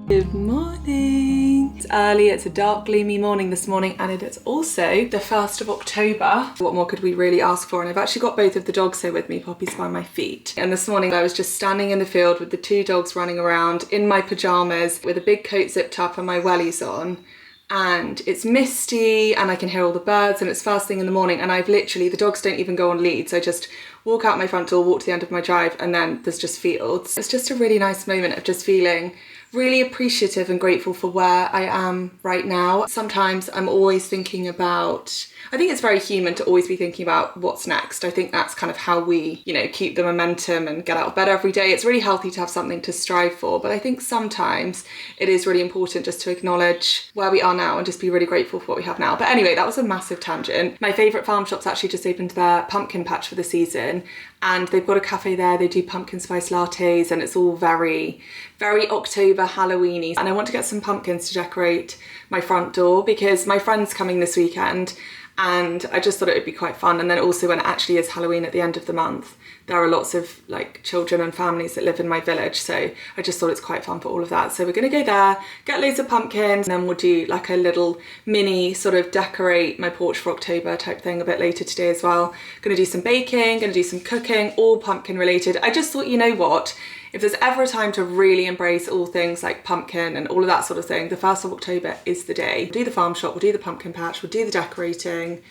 Good morning. It's early, it's a dark, gloomy morning this morning, and it is also the 1st of October. What more could we really ask for? And I've actually got both of the dogs here with me. Poppy's by my feet. And this morning I was just standing in the field with the two dogs running around in my pajamas with a big coat zipped up and my wellies on. And it's misty and I can hear all the birds and it's first thing in the morning, and I've literally, the dogs don't even go on leads. I just walk out my front door, walk to the end of my drive, and then there's just fields. It's just a really nice moment of just feeling really appreciative and grateful for where I am right now. Sometimes I'm always thinking about, I think it's very human to always be thinking about what's next. I think that's kind of how we, keep the momentum and get out of bed every day. It's really healthy to have something to strive for, but I think sometimes it is really important just to acknowledge where we are now and just be really grateful for what we have now. But anyway, that was a massive tangent. My favourite farm shop's actually just opened their pumpkin patch for the season, and they've got a cafe there. They do pumpkin spice lattes and it's all very, very October Halloweeny. And I want to get some pumpkins to decorate my front door because my friend's coming this weekend, and I just thought it would be quite fun. And then also when it actually is Halloween at the end of the month, there are lots of children and families that live in my village, so I just thought it's quite fun for all of that. So we're gonna go there, get loads of pumpkins, and then we'll do a little mini sort of decorate my porch for October type thing a bit later today as well. Gonna do some baking, gonna do some cooking, all pumpkin related. I just thought, you know what? If there's ever a time to really embrace all things like pumpkin and all of that sort of thing, the 1st of October is the day. We'll do the farm shop, we'll do the pumpkin patch, we'll do the decorating,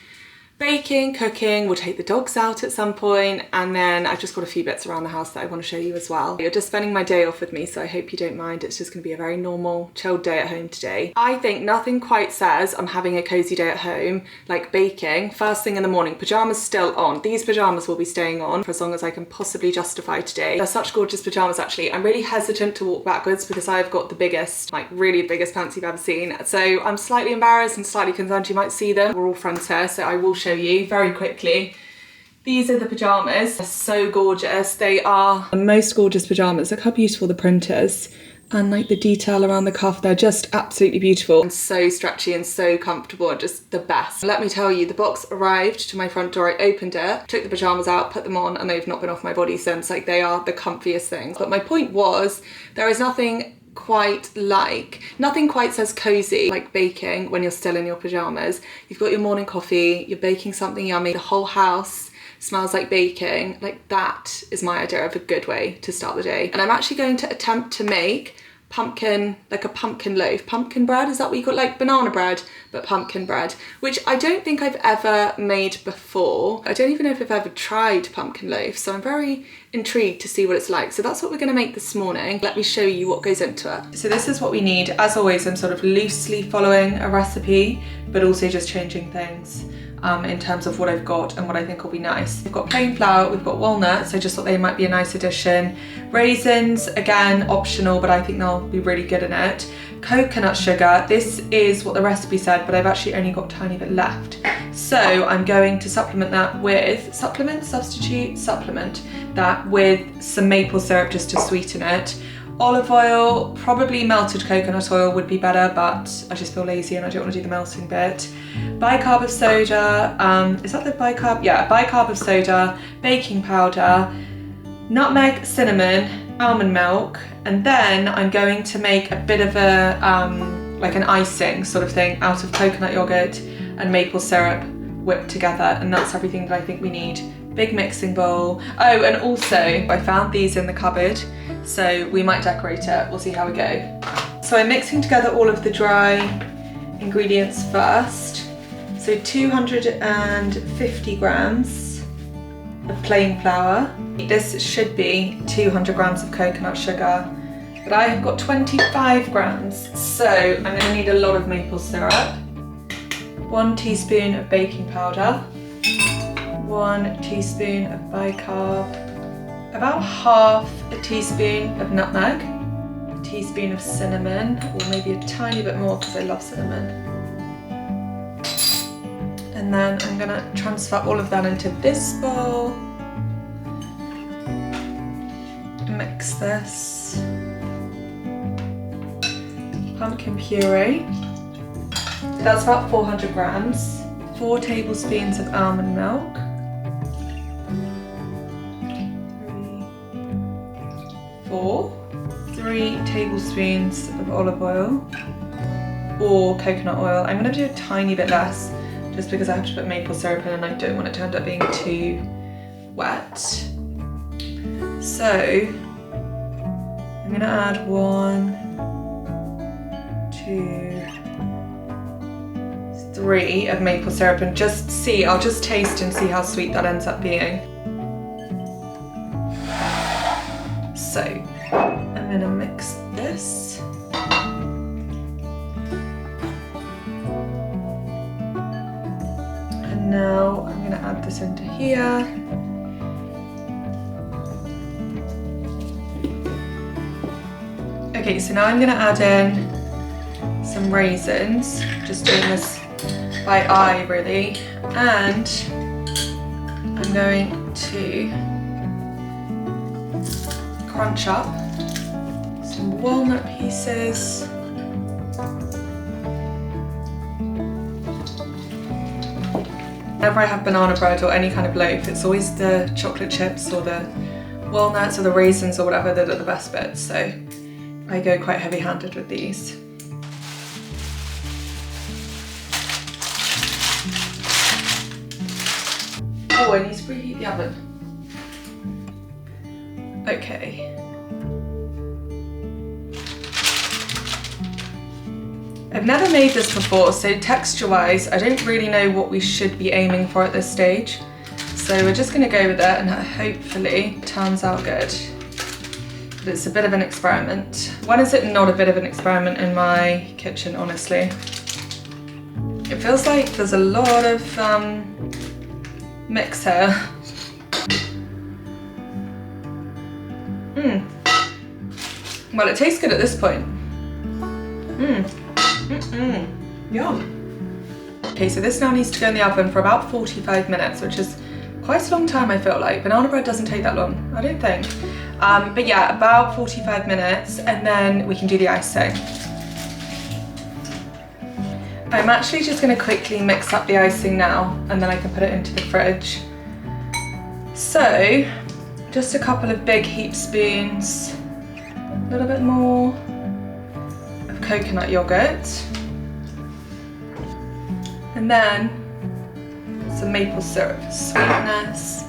baking, cooking, we'll take the dogs out at some point, and then I've just got a few bits around the house that I want to show you as well. You're just spending my day off with me, so I hope you don't mind. It's just going to be a very normal, chilled day at home today. I think nothing quite says I'm having a cozy day at home like baking first thing in the morning. Pyjamas still on. These pyjamas will be staying on for as long as I can possibly justify today. They're such gorgeous pyjamas actually. I'm really hesitant to walk backwards because I've got the biggest, really the biggest pants you've ever seen. So I'm slightly embarrassed and slightly concerned you might see them. We're all friends here, so I will show you very quickly. These are the pyjamas. They're so gorgeous. They are the most gorgeous pyjamas. Look how beautiful the print is, and the detail around the cuff, they're just absolutely beautiful and so stretchy and so comfortable and just the best. Let me tell you, the box arrived to my front door. I opened it, took the pyjamas out, put them on, and they've not been off my body since. They are the comfiest things. But my point was, there is nothing quite says cozy like baking when you're still in your pajamas. You've got your morning coffee, you're baking something yummy, the whole house smells like baking. That is my idea of a good way to start the day. And I'm actually going to attempt to make pumpkin, a pumpkin loaf. Pumpkin bread, is that what you call it? Banana bread, but pumpkin bread, which I don't think I've ever made before. I don't even know if I've ever tried pumpkin loaf, so I'm very intrigued to see what it's like. So that's what we're going to make this morning. Let me show you what goes into it. So this is what we need. As always, I'm sort of loosely following a recipe, but also just changing things in terms of what I've got and what I think will be nice. We've got plain flour, we've got walnuts, I just thought they might be a nice addition. Raisins, again, optional, but I think they'll be really good in it. Coconut sugar, this is what the recipe said, but I've actually only got a tiny bit left. So I'm going to supplement that with, supplement that with some maple syrup just to sweeten it. Olive oil, probably melted coconut oil would be better, but I just feel lazy and I don't want to do the melting bit. Bicarb of soda, is that the bicarb? Yeah, bicarb of soda, baking powder, nutmeg, cinnamon, almond milk, and then I'm going to make a bit of a, an icing sort of thing out of coconut yogurt and maple syrup whipped together, and that's everything that I think we need. Big mixing bowl. Oh, and also I found these in the cupboard, so we might decorate it. We'll see how we go. So I'm mixing together all of the dry ingredients first. So 250 grams of plain flour. This should be 200 grams of coconut sugar, but I have got 25 grams. So I'm gonna need a lot of maple syrup, 1 teaspoon of baking powder, 1 teaspoon of bicarb, about half a teaspoon of nutmeg, a teaspoon of cinnamon, or maybe a tiny bit more because I love cinnamon. And then I'm gonna transfer all of that into this bowl. Mix this. Pumpkin puree. That's about 400 grams. 4 tablespoons of almond milk. 4. 3 tablespoons of olive oil or coconut oil. I'm gonna do a tiny bit less just because I have to put maple syrup in and I don't want it to end up being too wet. So I'm gonna add 1, 2, 3 of maple syrup and just see, I'll just taste and see how sweet that ends up being. So I'm gonna mix this. And now I'm gonna add this into here. Okay, so now I'm gonna add in some raisins, just doing this by eye really, and I'm going to crunch up some walnut pieces. Whenever I have banana bread or any kind of loaf, it's always the chocolate chips or the walnuts or the raisins or whatever that are the best bits, so I go quite heavy-handed with these. Oh, I need to preheat the oven. Okay. I've never made this before, so texture-wise, I don't really know what we should be aiming for at this stage. So we're just gonna go with it and hopefully it turns out good. But it's a bit of an experiment. When is it not a bit of an experiment in my kitchen, honestly? It feels like there's a lot of mix here. Well, it tastes good at this point. Yum. Okay, so this now needs to go in the oven for about 45 minutes, which is quite a long time, I feel like. Banana bread doesn't take that long, I don't think. But yeah, about 45 minutes, and then we can do the icing. I'm actually just going to quickly mix up the icing now, and then I can put it into the fridge. So, just a couple of big heaped spoons, a little bit more of coconut yogurt, and then some maple syrup for sweetness.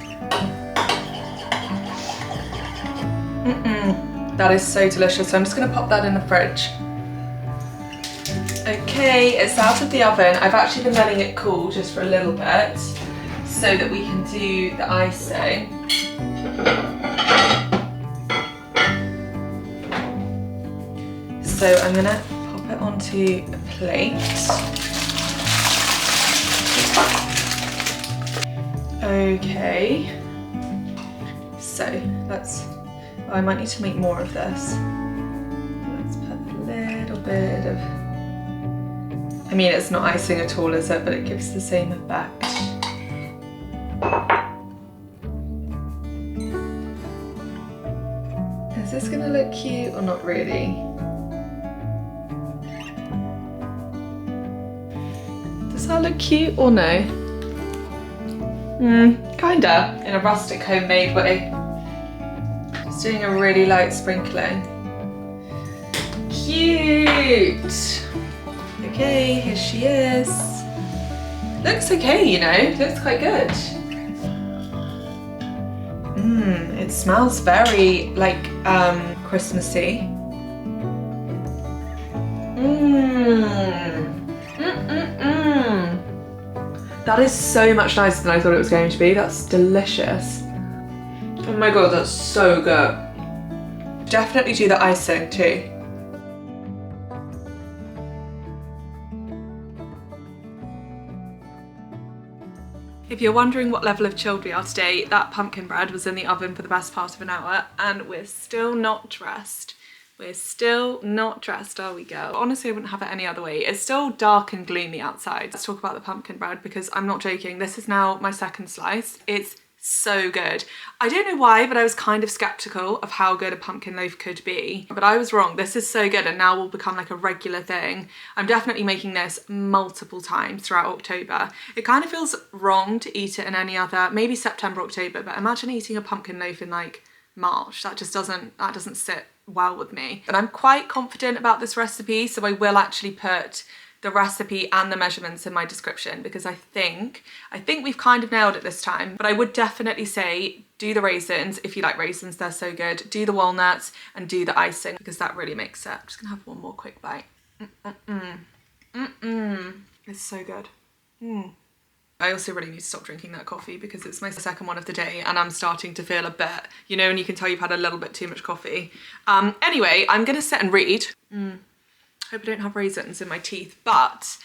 That is so delicious, so I'm just going to pop that in the fridge. Okay, it's out of the oven. I've actually been letting it cool just for a little bit so that we can do the icing. So I'm going to pop it onto a plate. Okay, so I might need to make more of this. Let's put a little bit of, I mean, it's not icing at all, is it? But it gives the same effect. Is this gonna look cute or not really? Does that look cute or no? Kinda, in a rustic homemade way. Just doing a really light sprinkling. Cute! Okay, here she is. Looks okay, you know, looks quite good. It smells very like Christmassy. That is so much nicer than I thought it was going to be. That's delicious. Oh my god, that's so good. Definitely do the icing too. If you're wondering what level of chilled we are today, that pumpkin bread was in the oven for the best part of an hour and we're still not dressed. We're still not dressed, are we, girl? Honestly, I wouldn't have it any other way. It's still dark and gloomy outside. Let's talk about the pumpkin bread because I'm not joking. This is now my second slice. It's so good. I don't know why, but I was kind of skeptical of how good a pumpkin loaf could be, but I was wrong. This is so good and now will become like a regular thing. I'm definitely making this multiple times throughout October. It kind of feels wrong to eat it in any other, maybe September, October, but imagine eating a pumpkin loaf in like March. That just doesn't sit well with me. But I'm quite confident about this recipe, so I will actually put the recipe and the measurements in my description, because I think we've kind of nailed it this time. But I would definitely say do the raisins if you like raisins, they're so good. Do the walnuts and do the icing, because that really makes it. I'm just gonna have one more quick bite. It's so good. I also really need to stop drinking that coffee because it's my second one of the day and I'm starting to feel a bit, you know, and you can tell you've had a little bit too much coffee. Anyway, I'm gonna sit and read. Hope I don't have raisins in my teeth, but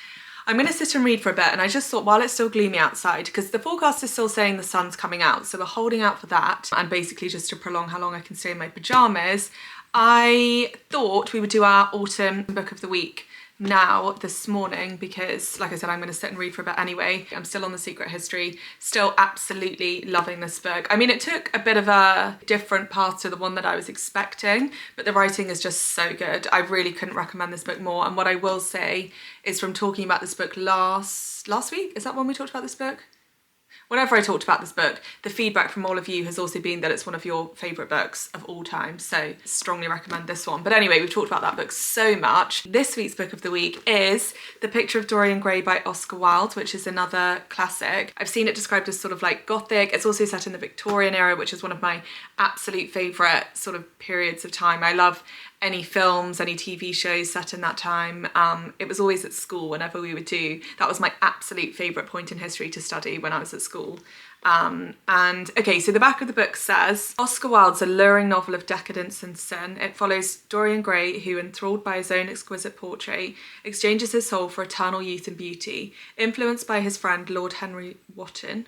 I'm gonna sit and read for a bit. And I just thought, while it's still gloomy outside, because the forecast is still saying the sun's coming out, so we're holding out for that, and basically just to prolong how long I can stay in my pajamas, I thought we would do our autumn book of the week now this morning, because like I said, I'm going to sit and read for a bit anyway. I'm still on The Secret History, still absolutely loving this book. I mean, it took a bit of a different path to the one that I was expecting, but the writing is just so good. I really couldn't recommend this book more. And what I will say is, from talking about this book last week, is that when we talked about this book? Whenever I talked about this book, the feedback from all of you has also been that it's one of your favourite books of all time, so strongly recommend this one. But anyway, we've talked about that book so much. This week's book of the week is The Picture of Dorian Gray by Oscar Wilde, which is another classic. I've seen it described as sort of like gothic. It's also set in the Victorian era, which is one of my absolute favourite sort of periods of time. I love any films, any TV shows set in that time. It was always at school whenever we would do, that was my absolute favourite point in history to study when I was at school. And okay, so the back of the book says, Oscar Wilde's alluring novel of decadence and sin. It follows Dorian Gray, who, enthralled by his own exquisite portrait, exchanges his soul for eternal youth and beauty. Influenced by his friend Lord Henry Wotton,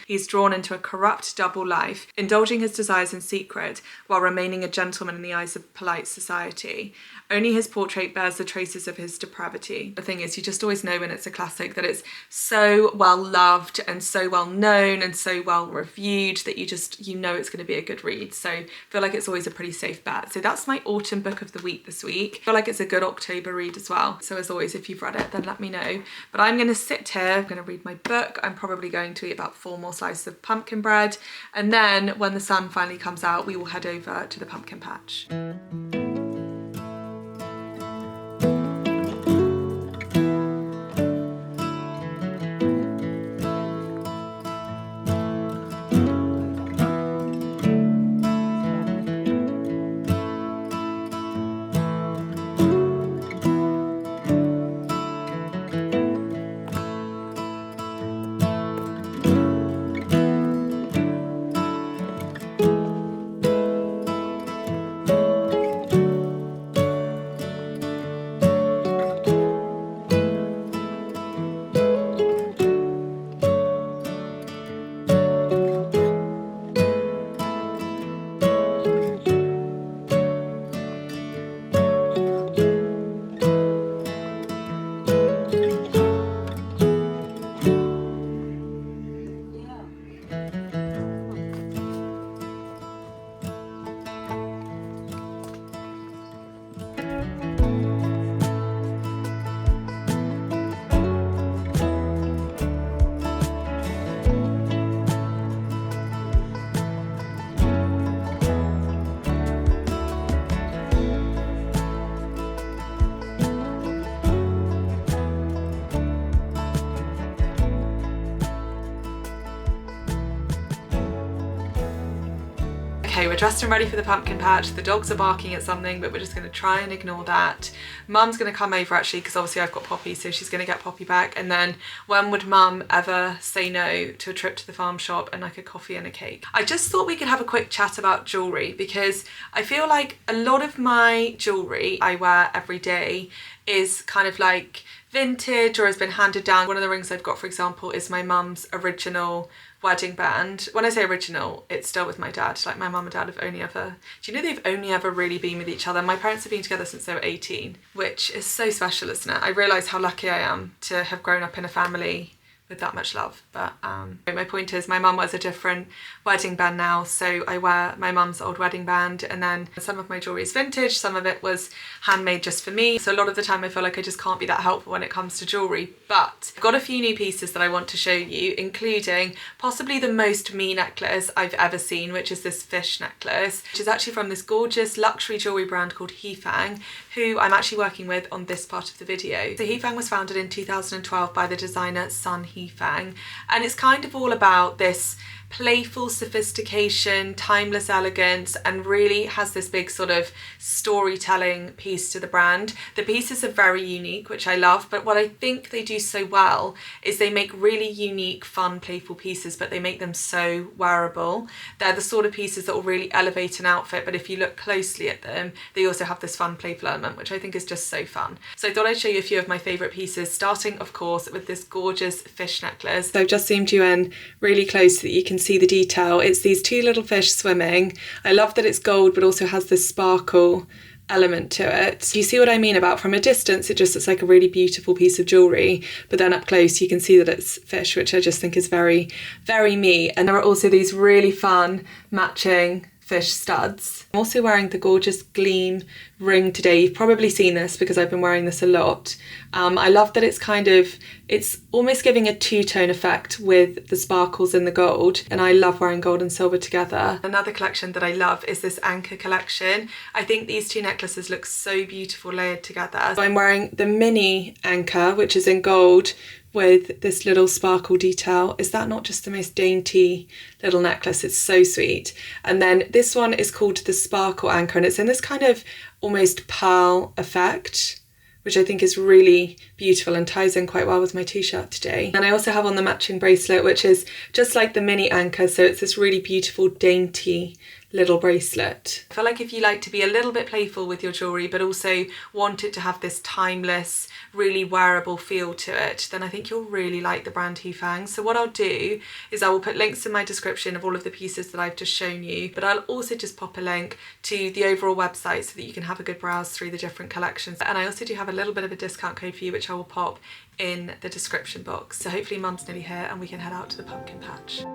he's drawn into a corrupt double life, indulging his desires in secret while remaining a gentleman in the eyes of polite society. Only his portrait bears the traces of his depravity. The thing is, you just always know when it's a classic that it's so well loved and so well known and so well reviewed that you know it's going to be a good read. So I feel like it's always a pretty safe bet. So that's my autumn book of the week this week. I feel like it's a good October read as well. So as always, if you've read it, then let me know. But I'm going to sit here, I'm going to read my book. I'm probably going to eat about 4 more slices of pumpkin bread. And then when the sun finally comes out, we will head over to the pumpkin patch. Okay, we're dressed and ready for the pumpkin patch. The dogs are barking at something, but we're just going to try and ignore that. Mum's going to come over actually, because obviously I've got Poppy, so she's going to get Poppy back. And then when would Mum ever say no to a trip to the farm shop and like a coffee and a cake? I just thought we could have a quick chat about jewellery, because I feel like a lot of my jewellery I wear every day is kind of like vintage or has been handed down. One of the rings I've got, for example, is my mum's original wedding band. When I say original, it's still with my dad. Like, my mum and dad have only ever, do you know they've only ever really been with each other? My parents have been together since they were 18, which is so special, isn't it? I realise how lucky I am to have grown up in a family with that much love. But my point is, my mum wears a different wedding band now, so I wear my mum's old wedding band, and then some of my jewellery is vintage, some of it was handmade just for me. So a lot of the time I feel like I just can't be that helpful when it comes to jewellery. But I've got a few new pieces that I want to show you, including possibly the most me necklace I've ever seen, which is this fish necklace, which is actually from this gorgeous luxury jewellery brand called Hefang, who I'm actually working with on this part of the video. So Hefang was founded in 2012 by the designer Sun Hefang, and it's kind of all about this playful sophistication, timeless elegance, and really has this big sort of storytelling piece to the brand. The pieces are very unique, which I love, but what I think they do so well is they make really unique, fun, playful pieces, but they make them so wearable. They're the sort of pieces that will really elevate an outfit, but if you look closely at them, they also have this fun, playful element, which I think is just so fun. So I thought I'd show you a few of my favourite pieces, starting, of course, with this gorgeous fish necklace. So I've just zoomed you in really close so that you can see the detail. It's these two little fish swimming. I love that it's gold but also has this sparkle element to it. You see what I mean about from a distance it just looks like a really beautiful piece of jewellery, but then up close you can see that it's fish, which I just think is very, very me. And there are also these really fun matching fish studs. I'm also wearing the gorgeous gleam ring today. You've probably seen this because I've been wearing this a lot. I love that it's almost giving a two-tone effect with the sparkles and the gold, and I love wearing gold and silver together. Another collection that I love is this anchor collection. I think these two necklaces look so beautiful layered together. So I'm wearing the mini anchor, which is in gold, with this little sparkle detail. Is that not just the most dainty little necklace? It's so sweet. And then this one is called the sparkle anchor, and it's in this kind of almost pearl effect, which I think is really beautiful and ties in quite well with my t-shirt today. And I also have on the matching bracelet, which is just like the mini anchor, so it's this really beautiful, dainty little bracelet. I feel like if you like to be a little bit playful with your jewellery but also want it to have this timeless, really wearable feel to it, then I think you'll really like the brand Hefang. So what I'll do is I will put links in my description of all of the pieces that I've just shown you, but I'll also just pop a link to the overall website so that you can have a good browse through the different collections. And I also do have a little bit of a discount code for you, which I will pop in the description box. So hopefully Mum's nearly here and we can head out to the pumpkin patch.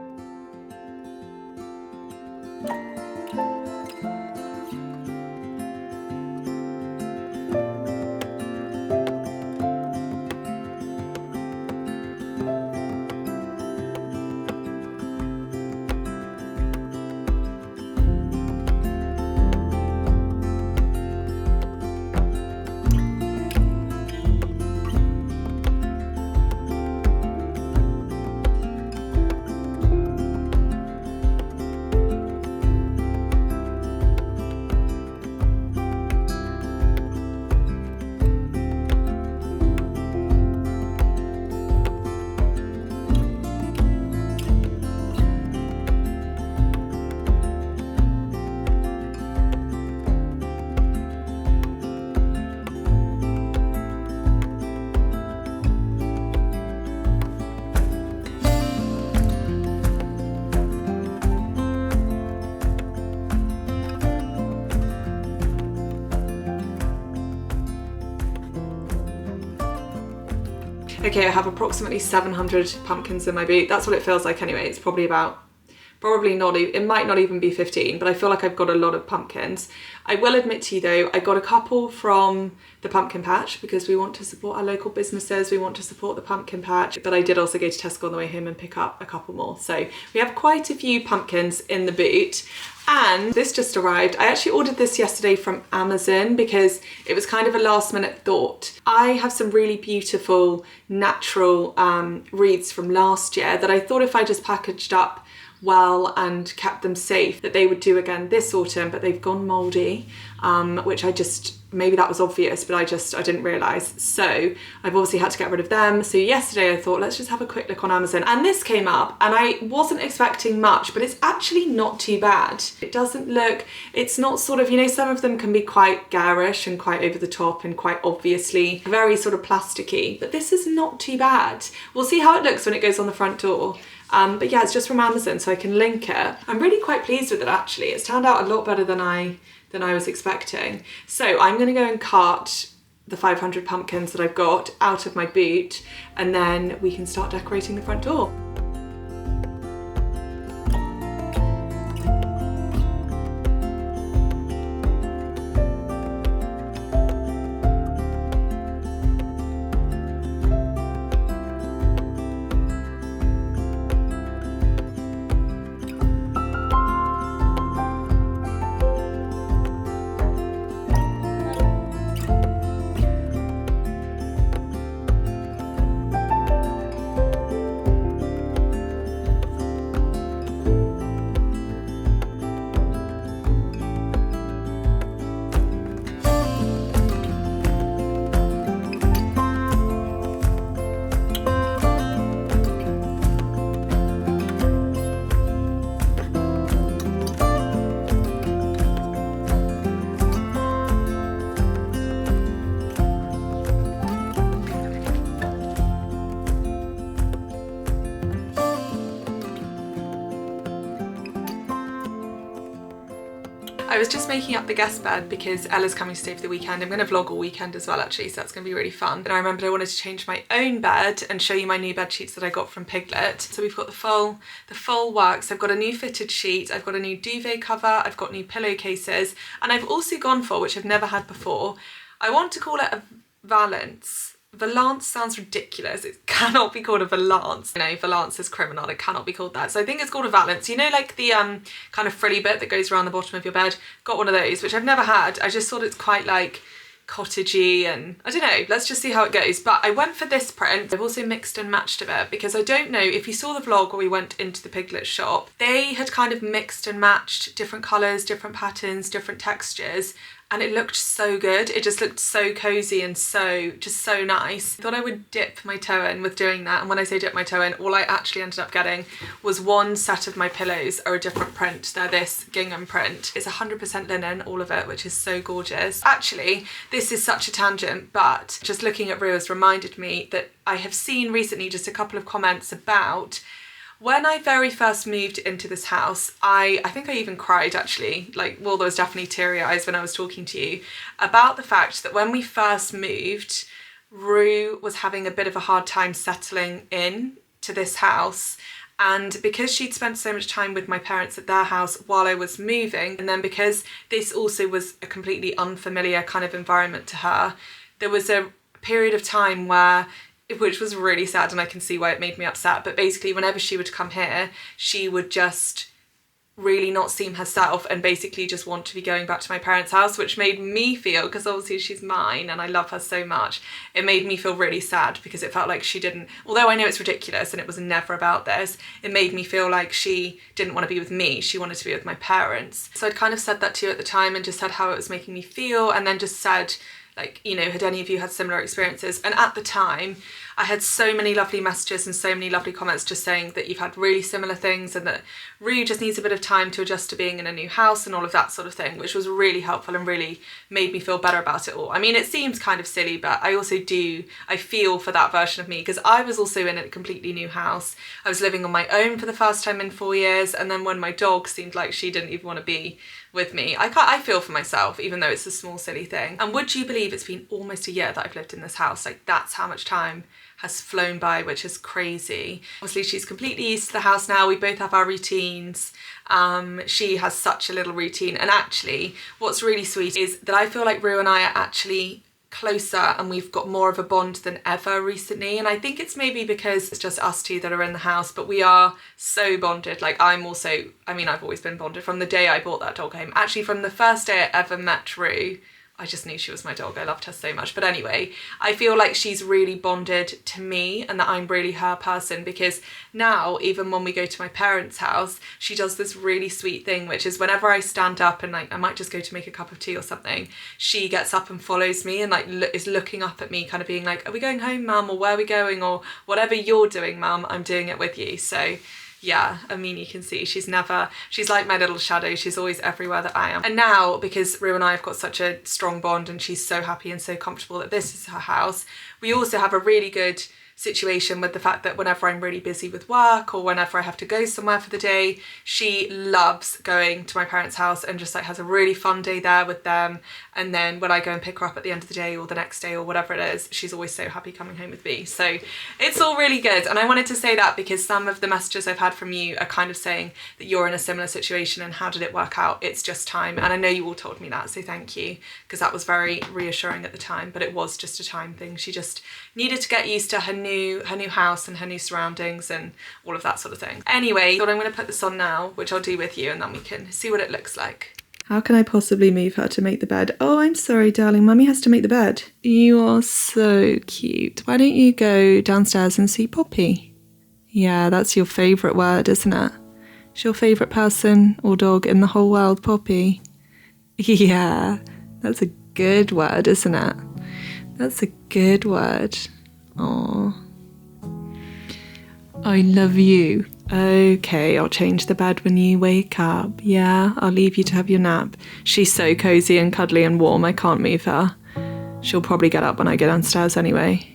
Okay, I have approximately 700 pumpkins in my boot. That's what it feels like anyway. It's probably not, it might not even be 15, but I feel like I've got a lot of pumpkins. I will admit to you though, I got a couple from the pumpkin patch because we want to support our local businesses, we want to support the pumpkin patch, but I did also go to Tesco on the way home and pick up a couple more. So we have quite a few pumpkins in the boot. And this just arrived. I actually ordered this yesterday from Amazon because it was kind of a last minute thought. I have some really beautiful natural wreaths from last year that I thought if I just packaged up well and kept them safe that they would do again this autumn, but they've gone mouldy, which maybe that was obvious, but I didn't realise. So I've obviously had to get rid of them. So yesterday I thought, let's just have a quick look on Amazon. And this came up and I wasn't expecting much, but it's actually not too bad. It doesn't look, it's not sort of, you know, some of them can be quite garish and quite over the top and quite obviously very sort of plasticky, but this is not too bad. We'll see how it looks when it goes on the front door. But yeah, it's just from Amazon, so I can link it. I'm really quite pleased with it actually. It's turned out a lot better than I was expecting. So I'm gonna go and cart the 500 pumpkins that I've got out of my boot, and then we can start decorating the front door. I was just making up the guest bed because Ella's coming to stay for the weekend. I'm going to vlog all weekend as well actually, so that's going to be really fun. And I remembered I wanted to change my own bed and show you my new bed sheets that I got from Piglet. So we've got the full works. I've got a new fitted sheet, I've got a new duvet cover, I've got new pillowcases, and I've also gone for, which I've never had before, I want to call it a valance. Valance sounds ridiculous. It cannot be called a valance. You know, valance is criminal. It cannot be called that. So I think it's called a valance. You know, like the kind of frilly bit that goes around the bottom of your bed? Got one of those, which I've never had. I just thought it's quite like cottagey, and I don't know, let's just see how it goes. But I went for this print. I've also mixed and matched a bit because I don't know if you saw the vlog where we went into the Piglet shop. They had kind of mixed and matched different colours, different patterns, different textures, and it looked so good. It just looked so cozy and so nice. I thought I would dip my toe in with doing that, and when I say dip my toe in, all I actually ended up getting was one set of my pillows are a different print. They're this gingham print. It's 100% linen, all of it, which is so gorgeous. Actually, this is such a tangent, but just looking at Rue has reminded me that I have seen recently just a couple of comments about when I very first moved into this house. I think I even cried actually, like, well, there was definitely teary eyes when I was talking to you about the fact that when we first moved, Rue was having a bit of a hard time settling in to this house. And because she'd spent so much time with my parents at their house while I was moving, and then because this also was a completely unfamiliar kind of environment to her, there was a period of time where, which was really sad, and I can see why it made me upset, but basically whenever she would come here, she would just really not seem herself and basically just want to be going back to my parents' house, which made me feel, because obviously she's mine and I love her so much, it made me feel really sad because it felt like she didn't, although I know it's ridiculous and it was never about this, it made me feel like she didn't want to be with me, she wanted to be with my parents. So I'd kind of said that to you at the time and just said how it was making me feel, and then just said, like, you know, had any of you had similar experiences? And at the time, I had so many lovely messages and so many lovely comments just saying that you've had really similar things and that Rue just needs a bit of time to adjust to being in a new house and all of that sort of thing, which was really helpful and really made me feel better about it all. I mean, it seems kind of silly, but I also I feel for that version of me, because I was also in a completely new house. I was living on my own for the first time in 4 years, and then when my dog seemed like she didn't even want to be with me, I feel for myself, even though it's a small silly thing. And would you believe it's been almost a year that I've lived in this house? Like, that's how much time has flown by, which is crazy. Obviously she's completely used to the house now. We both have our routines. She has such a little routine, and actually what's really sweet is that I feel like Rue and I are actually closer and we've got more of a bond than ever recently, and I think it's maybe because it's just us two that are in the house, but we are so bonded. Like, I've always been bonded from the day I bought that dog home. Actually, from the first day I ever met Rue, I just knew she was my dog. I loved her so much. But anyway, I feel like she's really bonded to me and that I'm really her person, because now, even when we go to my parents' house, she does this really sweet thing, which is whenever I stand up and like I might just go to make a cup of tea or something, she gets up and follows me and like is looking up at me, kind of being like, are we going home, mum? Or where are we going? Or whatever you're doing, mum, I'm doing it with you. So yeah, I mean, you can see she's like my little shadow. She's always everywhere that I am. And now, because Rue and I have got such a strong bond and she's so happy and so comfortable that this is her house, we also have a really good situation with the fact that whenever I'm really busy with work or whenever I have to go somewhere for the day, she loves going to my parents' house and just like has a really fun day there with them. And then when I go and pick her up at the end of the day or the next day or whatever it is, she's always so happy coming home with me. So it's all really good. And I wanted to say that because some of the messages I've had from you are kind of saying that you're in a similar situation and how did it work out? It's just time. And I know you all told me that, so thank you, because that was very reassuring at the time, but it was just a time thing. She just needed to get used to her new house and her new surroundings and all of that sort of thing. Anyway, I thought I'm going to put this on now, which I'll do with you, and then we can see what it looks like. How can I possibly move her to make the bed? Oh, I'm sorry, darling. Mummy has to make the bed. You are so cute. Why don't you go downstairs and see Poppy? Yeah, that's your favourite word, isn't it? It's your favourite person or dog in the whole world, Poppy. Yeah, that's a good word, isn't it? That's a good word. Aww. I love you. Okay, I'll change the bed when you wake up. Yeah, I'll leave you to have your nap. She's so cosy and cuddly and warm, I can't move her. She'll probably get up when I go downstairs anyway.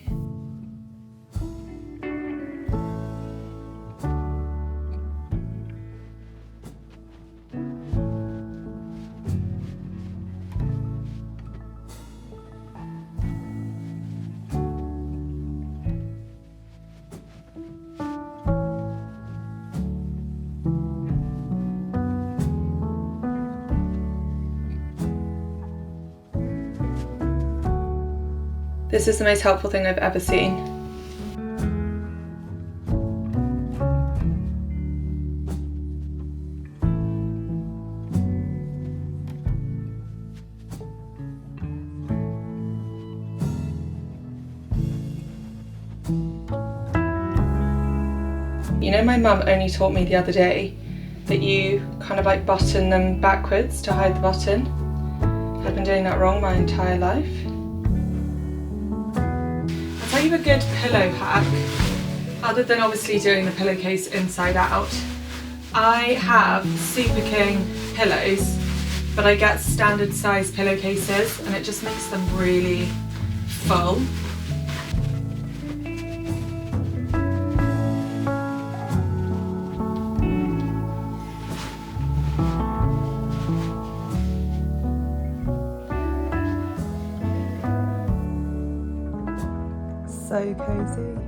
This is the most helpful thing I've ever seen. You know, my mum only taught me the other day that you kind of like button them backwards to hide the button. I've been doing that wrong my entire life. I'll tell you a good pillow hack, other than obviously doing the pillowcase inside out. I have Super King pillows, but I get standard size pillowcases and it just makes them really full. So cozy.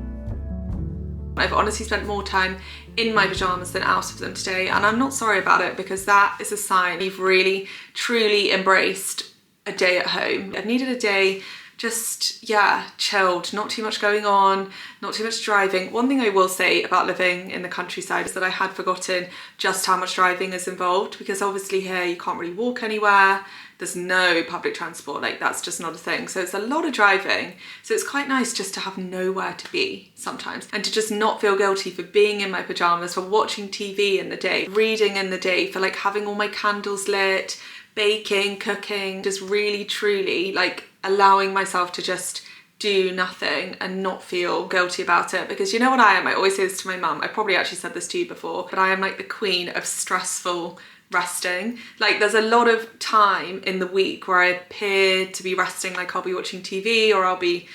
I've honestly spent more time in my pyjamas than out of them today, and I'm not sorry about it because that is a sign you've really truly embraced a day at home. I've needed a day just, yeah, chilled, not too much going on, not too much driving. One thing I will say about living in the countryside is that I had forgotten just how much driving is involved, because obviously here you can't really walk anywhere. There's no public transport, like that's just not a thing. So it's a lot of driving. So it's quite nice just to have nowhere to be sometimes and to just not feel guilty for being in my pajamas, for watching TV in the day, reading in the day, for like having all my candles lit, baking, cooking, just really truly like allowing myself to just do nothing and not feel guilty about it. Because you know what I am? I always say this to my mum. I probably actually said this to you before, but I am like the queen of stressful resting. Like there's a lot of time in the week where I appear to be resting, like I'll be watching TV or I'll be,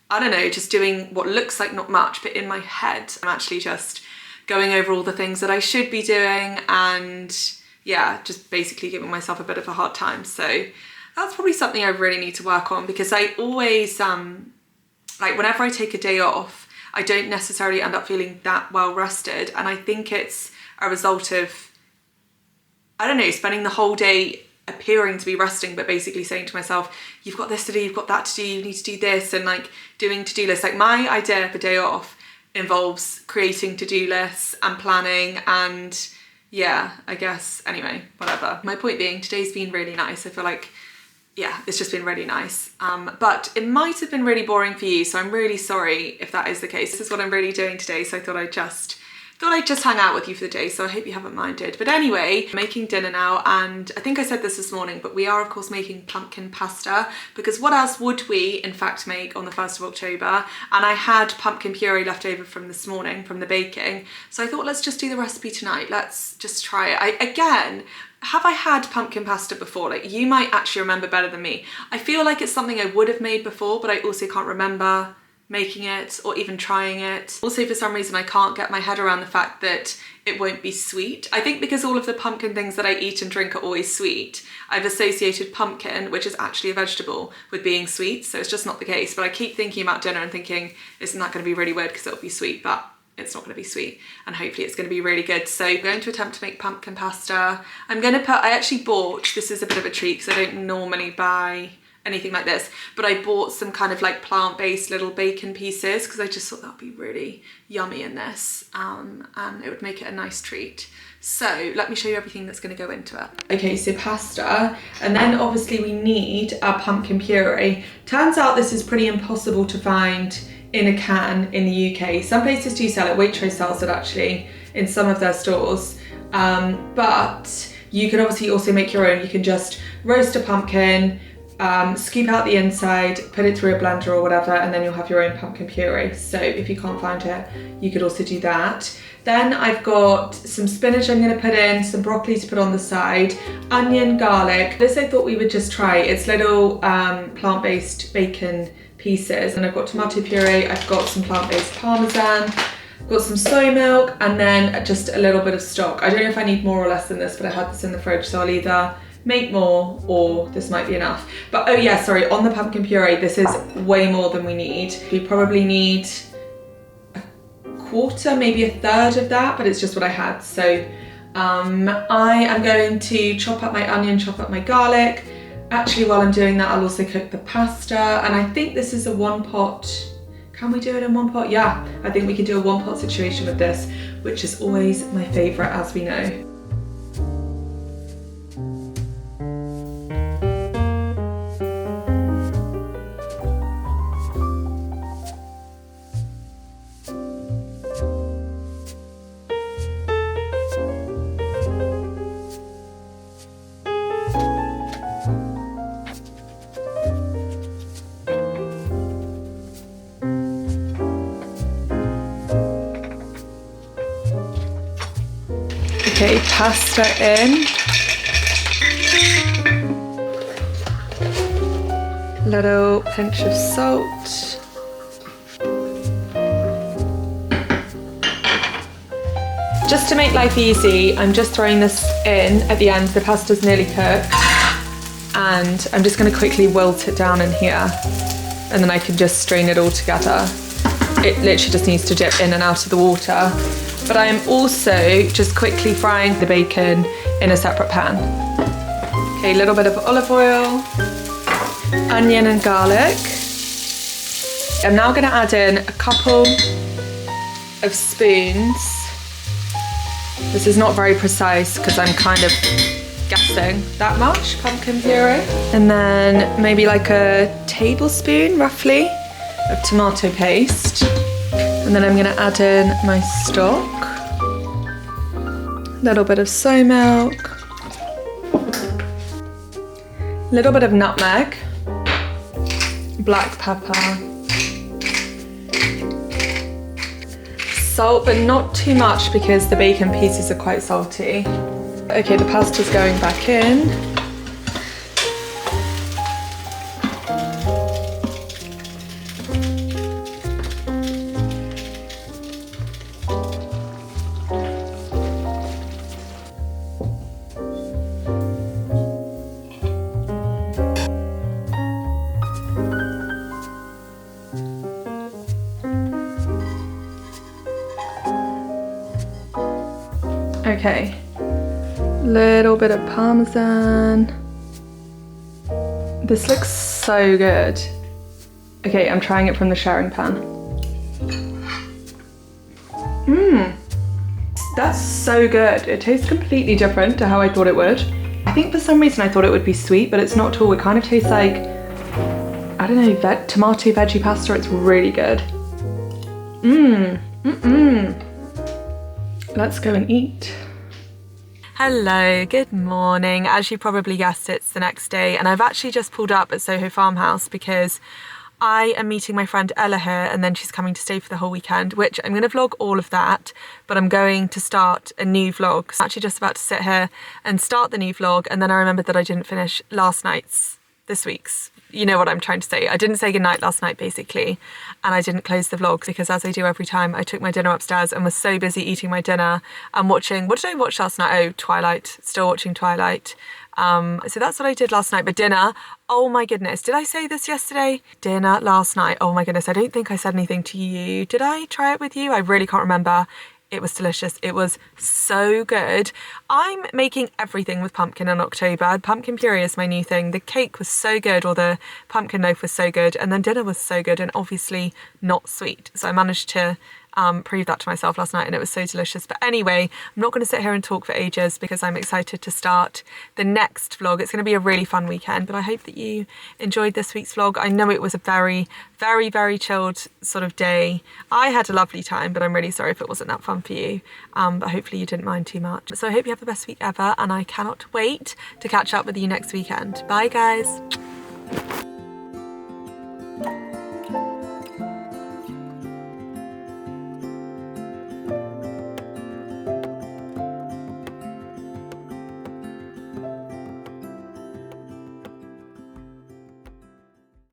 I don't know, just doing what looks like not much, but in my head I'm actually just going over all the things that I should be doing and yeah, just basically giving myself a bit of a hard time. So that's probably something I really need to work on, because I always like whenever I take a day off I don't necessarily end up feeling that well rested, and I think it's a result of, I don't know, spending the whole day appearing to be resting but basically saying to myself, you've got this to do, you've got that to do, you need to do this, and like doing to-do lists. Like my idea of a day off involves creating to-do lists and planning, and yeah, I guess, anyway, whatever. My point being, today's been really nice. I feel like, yeah, it's just been really nice. But it might have been really boring for you, so I'm really sorry if that is the case. This is what I'm really doing today, so I thought I'd just hang out with you for the day, so I hope you haven't minded. But anyway, I'm making dinner now, and I think I said this morning, but we are of course making pumpkin pasta, because what else would we in fact make on the 1st of October? And I had pumpkin puree left over from this morning from the baking, so I thought let's just do the recipe tonight. Let's just try it. Again, have I had pumpkin pasta before? Like, you might actually remember better than me. I feel like it's something I would have made before, but I also can't remember making it or even trying it. Also, for some reason, I can't get my head around the fact that it won't be sweet. I think because all of the pumpkin things that I eat and drink are always sweet, I've associated pumpkin, which is actually a vegetable, with being sweet, so it's just not the case. But I keep thinking about dinner and thinking, isn't that going to be really weird because it'll be sweet, but it's not going to be sweet, and hopefully it's going to be really good. So I'm going to attempt to make pumpkin pasta. I'm going to put, I actually bought, this is a bit of a treat because I don't normally buy anything like this, but I bought some kind of like plant-based little bacon pieces because I just thought that would be really yummy in this, and it would make it a nice treat. So let me show you everything that's going to go into it. Okay, so pasta, and then obviously we need our pumpkin puree. Turns out this is pretty impossible to find in a can in the UK. Some places do sell it, Waitrose sells it actually in some of their stores, but you can obviously also make your own. You can just roast a pumpkin, scoop out the inside, put it through a blender or whatever, and then you'll have your own pumpkin puree. So if you can't find it, you could also do that. Then I've got some spinach I'm going to put in, some broccoli to put on the side, onion, garlic. This I thought we would just try. It's little plant-based bacon pieces. And I've got tomato puree, I've got some plant-based parmesan, I've got some soy milk, and then just a little bit of stock. I don't know if I need more or less than this, but I had this in the fridge, so I'll either make more or this might be enough. But oh yeah, sorry, on the pumpkin puree, this is way more than we need. We probably need a quarter, maybe a third of that, but it's just what I had. So I am going to chop up my onion, chop up my garlic. Actually, while I'm doing that, I'll also cook the pasta, and I think this is a one pot. Can we do it in one pot? Yeah, I think we can do a one pot situation with this, which is always my favorite, as we know. Okay, pasta in. Little pinch of salt. Just to make life easy, I'm just throwing this in at the end. The pasta's nearly cooked, and I'm just going to quickly wilt it down in here, and then I can just strain it all together. It literally just needs to dip in and out of the water. But I am also just quickly frying the bacon in a separate pan. Okay, a little bit of olive oil, onion and garlic. I'm now going to add in a couple of spoons. This is not very precise because I'm kind of guessing that much pumpkin puree. And then maybe like a tablespoon roughly of tomato paste. And then I'm going to add in my stock, a little bit of soy milk, a little bit of nutmeg, black pepper, salt, but not too much because the bacon pieces are quite salty. Okay, the pasta's going back in. Okay, little bit of parmesan. This looks so good. Okay, I'm trying it from the sharing pan. That's so good. It tastes completely different to how I thought it would. I think for some reason I thought it would be sweet, but it's not at all. It kind of tastes like, I don't know, tomato veggie pasta. It's really good. Let's go and eat. Hello, good morning. As you probably guessed, it's the next day, and I've actually just pulled up at Soho Farmhouse because I am meeting my friend Ella here, and then she's coming to stay for the whole weekend, which I'm going to vlog all of that, but I'm going to start a new vlog. So I'm actually just about to sit here and start the new vlog, and then I remembered that I didn't finish last night's, this week's. You know what I'm trying to say. I didn't say goodnight last night, basically, and I didn't close the vlog because, as I do every time, I took my dinner upstairs and was so busy eating my dinner and watching, what did I watch last night? Oh, Twilight, still watching Twilight. So that's what I did last night. But dinner, oh my goodness, did I say this yesterday? Dinner last night, oh my goodness, I don't think I said anything to you. Did I try it with you? I really can't remember. It was delicious. It was so good. I'm making everything with pumpkin in October. Pumpkin puree is my new thing. The cake was so good, or the pumpkin loaf was so good, and then dinner was so good and obviously not sweet. So I managed to prove that to myself last night, and it was so delicious. But anyway, I'm not going to sit here and talk for ages because I'm excited to start the next vlog. It's going to be a really fun weekend, but I hope that you enjoyed this week's vlog. I know it was a very, very, very chilled sort of day. I had a lovely time, but I'm really sorry if it wasn't that fun for you. But hopefully you didn't mind too much. So I hope you have the best week ever, and I cannot wait to catch up with you next weekend. Bye guys.